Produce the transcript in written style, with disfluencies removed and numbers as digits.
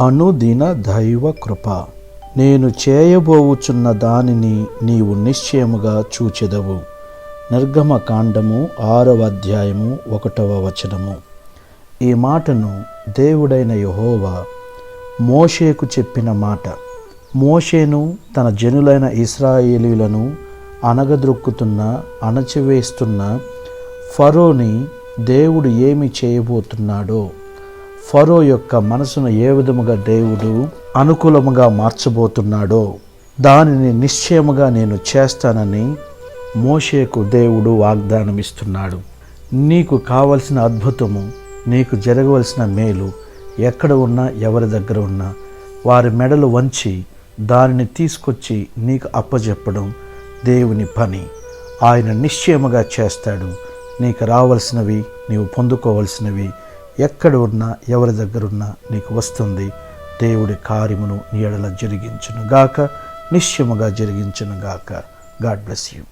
అనుదిన దైవ కృప. నేను చేయబోవుచున్న దానిని నీవు నిశ్చయముగా చూచెదవు. నిర్గమకాండము 6వ అధ్యాయము 1వ వచనము. ఈ మాటను దేవుడైన యెహోవా మోషేకు చెప్పిన మాట. మోషేను తన జనులైన ఇశ్రాయేలీయులను అణచివేస్తున్న ఫరోని దేవుడు ఏమి చేయబోతున్నాడో, ఫరో యొక్క మనసును ఏ విధముగా దేవుడు అనుకూలముగా మార్చబోతున్నాడో దానిని నిశ్చయముగా నేను చేస్తానని మోషేకు దేవుడు వాగ్దానం ఇస్తున్నాడు. నీకు కావలసిన అద్భుతము, నీకు జరగవలసిన మేలు ఎక్కడ ఉన్నా, ఎవరి దగ్గర ఉన్నా వారి మెడలు వంచి దానిని తీసుకొచ్చి నీకు అప్పజెప్పడం దేవుని పని. ఆయన నిశ్చయముగా చేస్తాడు. నీకు రావలసినవి, నీవు పొందుకోవలసినవి ఎక్కడ ఉన్నా, ఎవరి దగ్గరున్నా నీకు వస్తుంది. దేవుడి కార్యమును నీ ఎడల జరిగించునుగాక, నిశ్చయముగా జరిగించునుగాక. God bless you.